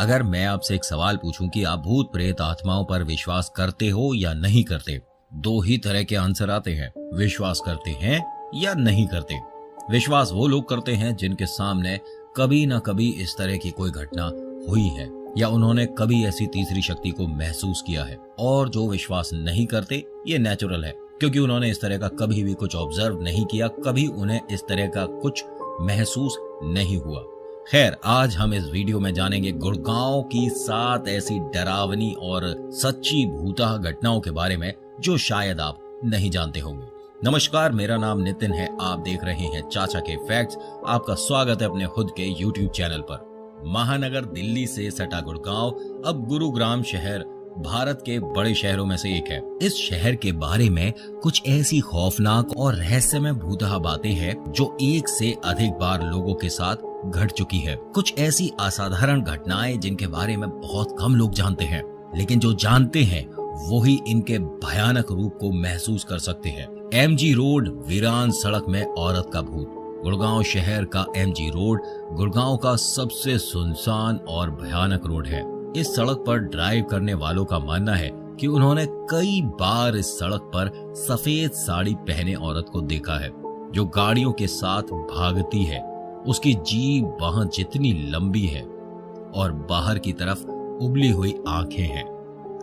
अगर मैं आपसे एक सवाल पूछूं कि आप भूत प्रेत आत्माओं पर विश्वास करते हो या नहीं करते, दो ही तरह के आंसर आते हैं, विश्वास करते हैं या नहीं करते। विश्वास वो लोग करते हैं जिनके सामने कभी ना कभी इस तरह की कोई घटना हुई है या उन्होंने कभी ऐसी तीसरी शक्ति को महसूस किया है। और जो विश्वास नहीं करते, ये नेचुरल है, क्योंकि उन्होंने इस तरह का कभी भी कुछ ऑब्जर्व नहीं किया, कभी उन्हें इस तरह का कुछ महसूस नहीं हुआ। खैर, आज हम इस वीडियो में जानेंगे गुड़गांव की 7 ऐसी डरावनी और सच्ची भूताह घटनाओं के बारे में जो शायद आप नहीं जानते होंगे। नमस्कार, मेरा नाम नितिन है। आप देख रहे हैं चाचा के फैक्ट्स। आपका स्वागत है अपने खुद के YouTube चैनल पर। महानगर दिल्ली से सटा गुड़गांव अब गुरुग्राम शहर भारत के बड़े शहरों में से एक है। इस शहर के बारे में कुछ ऐसी खौफनाक और रहस्यमय भूतहा बातें हैं जो एक से अधिक बार लोगों के साथ घट चुकी है। कुछ ऐसी असाधारण घटनाएं जिनके बारे में बहुत कम लोग जानते हैं, लेकिन जो जानते हैं वो ही इनके भयानक रूप को महसूस कर सकते हैं। MG रोड वीरान सड़क में औरत का भूत। गुड़गांव शहर का MG रोड गुड़गांव का सबसे सुनसान और भयानक रोड है। इस सड़क पर ड्राइव करने वालों का मानना है कि उन्होंने कई बार इस सड़क पर सफेद साड़ी पहने औरत को देखा है, जो गाड़ियों के साथ भागती है। उसकी जीभ बाह जितनी लंबी है और बाहर की तरफ उबली हुई आंखें हैं।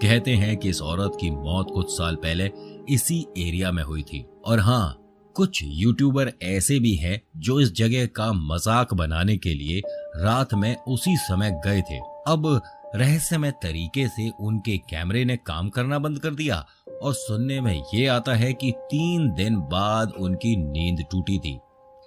कहते हैं कि इस औरत की मौत कुछ साल पहले इसी एरिया में हुई थी। और हाँ, कुछ यूट्यूबर ऐसे भी हैं जो इस जगह का मजाक बनाने के लिए रात में उसी समय गए थे। अब रहस्यमय तरीके से उनके कैमरे ने काम करना बंद कर दिया और सुनने में ये आता है कि 3 दिन बाद उनकी नींद टूटी थी।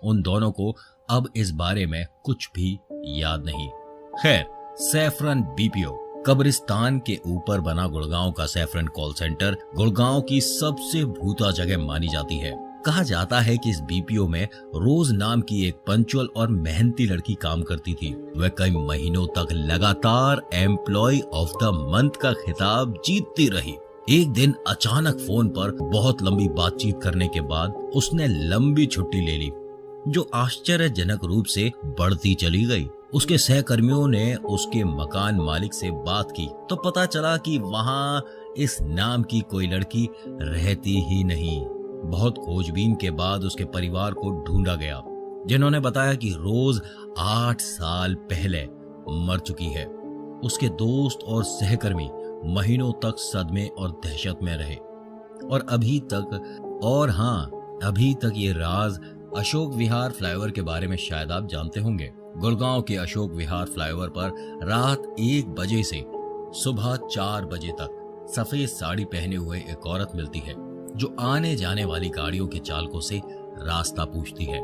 उन दोनों को अब इस बारे में कुछ भी याद नहीं। खैर, सैफरन BPO कब्रिस्तान के ऊपर बना गुड़गांव का सैफरन कॉल सेंटर गुड़गांव की सबसे भूता जगह मानी जाती है। कहा जाता है कि इस BPO में रोज नाम की एक पंचुअल और मेहनती लड़की काम करती थी। वह कई महीनों तक लगातार एम्प्लॉय ऑफ द मंथ का खिताब जीतती रही। एक दिन अचानक फोन पर बहुत लंबी बातचीत करने के बाद उसने लंबी छुट्टी ले ली, जो आश्चर्यजनक रूप से बढ़ती चली गई। उसके सहकर्मियों ने उसके मकान मालिक से बात की तो पता चला कि वहां इस नाम की कोई लड़की रहती ही नहीं। बहुत खोजबीन के बाद उसके परिवार को ढूंढा गया, जिन्होंने बताया कि रोज 8 साल पहले मर चुकी है। उसके दोस्त और सहकर्मी महीनों तक सदमे और दहशत में रहे। और अभी तक ये राज अशोक विहार फ्लाईओवर के बारे में शायद आप जानते होंगे। गुड़गांव के अशोक विहार फ्लाईओवर पर रात 1 बजे से सुबह 4 बजे तक सफेद साड़ी पहने हुए एक औरत मिलती है, जो आने जाने वाली गाड़ियों के चालकों से रास्ता पूछती है।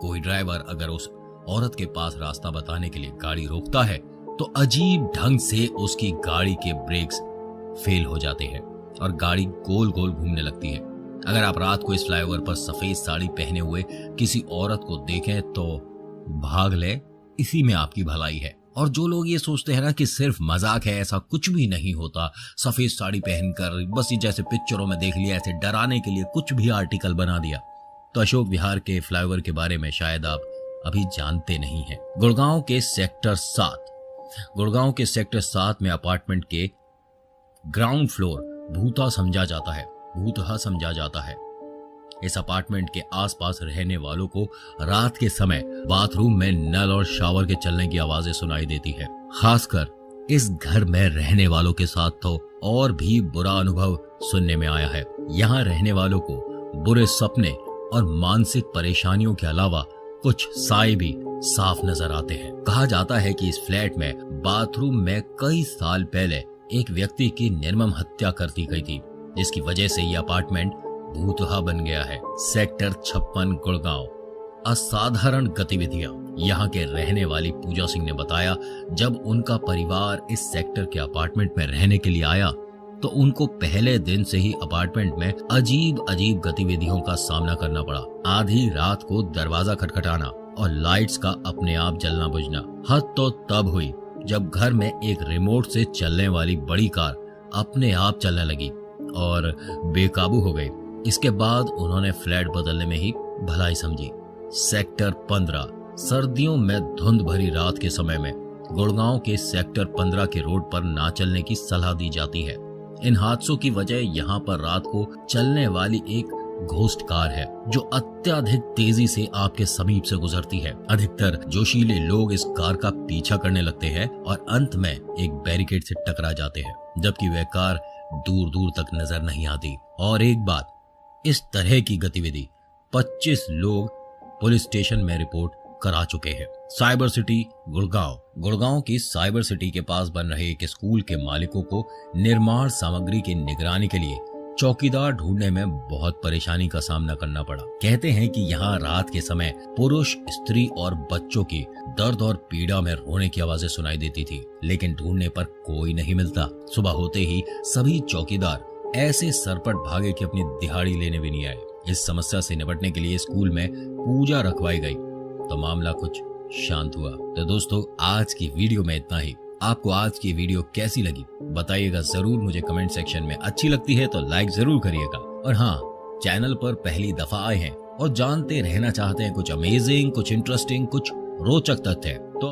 कोई ड्राइवर अगर उस औरत के पास रास्ता बताने के लिए गाड़ी रोकता है तो अजीब ढंग से उसकी गाड़ी के ब्रेक्स फेल हो जाते हैं और गाड़ी गोल गोल घूमने लगती है। अगर आप रात को इस फ्लाईओवर पर सफेद साड़ी पहने हुए किसी औरत को देखें तो भाग ले, इसी में आपकी भलाई है। और जो लोग ये सोचते हैं ना कि सिर्फ मजाक है, ऐसा कुछ भी नहीं होता, सफेद साड़ी पहनकर बस ये जैसे पिक्चरों में देख लिया, ऐसे डराने के लिए कुछ भी आर्टिकल बना दिया, तो अशोक विहार के फ्लाईओवर के बारे में शायद आप अभी जानते नहीं हैं। गुड़गांव के सेक्टर 7 में अपार्टमेंट के ग्राउंड फ्लोर भूतहा समझा जाता है। इस अपार्टमेंट के आसपास रहने वालों को रात के समय बाथरूम में नल और शावर के चलने की आवाजें सुनाई देती है। खासकर इस घर में रहने वालों के साथ तो और भी बुरा अनुभव सुनने में आया है। यहाँ रहने वालों को बुरे सपने और मानसिक परेशानियों के अलावा कुछ साए भी साफ नजर आते हैं। कहा जाता है कि इस फ्लैट में बाथरूम में कई साल पहले एक व्यक्ति की निर्मम हत्या कर दी गई थी, जिसकी वजह से यह अपार्टमेंट भूतहा बन गया है। सेक्टर 56 गुड़गांव। असाधारण गतिविधियां। यहाँ के रहने वाली पूजा सिंह ने बताया, जब उनका परिवार इस सेक्टर के अपार्टमेंट में रहने के लिए आया तो उनको पहले दिन से ही अपार्टमेंट में अजीब गतिविधियों का सामना करना पड़ा। आधी रात को दरवाजा खटखटाना और लाइट्स का अपने आप जलना बुझना। हद तो तब हुई जब घर में एक रिमोट से चलने वाली बड़ी कार अपने आप चलने लगी और बेकाबू हो गई। इसके बाद उन्होंने फ्लैट बदलने में ही भलाई समझी। सेक्टर 15। सर्दियों में धुंध भरी रात के समय में गुड़गांव के सेक्टर 15 के रोड पर ना चलने की सलाह दी जाती है। इन हादसों की वजह यहाँ पर रात को चलने वाली एक घोस्ट कार है जो अत्यधिक तेजी से आपके समीप से गुजरती है। अधिकतर जोशीले लोग इस कार का पीछा करने लगते हैं और अंत में एक बैरिकेड से टकरा जाते हैं, जबकि वह कार दूर दूर तक नजर नहीं आती। और एक बात, इस तरह की गतिविधि 25 लोग पुलिस स्टेशन में रिपोर्ट करा चुके हैं। साइबर सिटी गुड़गांव की साइबर सिटी के पास बन रहे एक स्कूल के मालिकों को निर्माण सामग्री की निगरानी के लिए चौकीदार ढूंढने में बहुत परेशानी का सामना करना पड़ा। कहते हैं कि यहाँ रात के समय पुरुष, स्त्री और बच्चों की दर्द और पीड़ा में रोने की आवाजें सुनाई देती थी, लेकिन ढूंढने पर कोई नहीं मिलता। सुबह होते ही सभी चौकीदार ऐसे सरपट भागे कि अपनी दिहाड़ी लेने भी नहीं आए। इस समस्या से निपटने के लिए स्कूल में पूजा रखवाई गई तो मामला कुछ शांत हुआ। तो दोस्तों, आज की वीडियो में इतना ही। आपको आज की वीडियो कैसी लगी बताइएगा जरूर मुझे कमेंट सेक्शन में। अच्छी लगती है तो लाइक जरूर करिएगा। और हाँ, चैनल पर पहली दफा आए हैं और जानते रहना चाहते हैं कुछ अमेजिंग, कुछ इंटरेस्टिंग, कुछ रोचक तथ्य,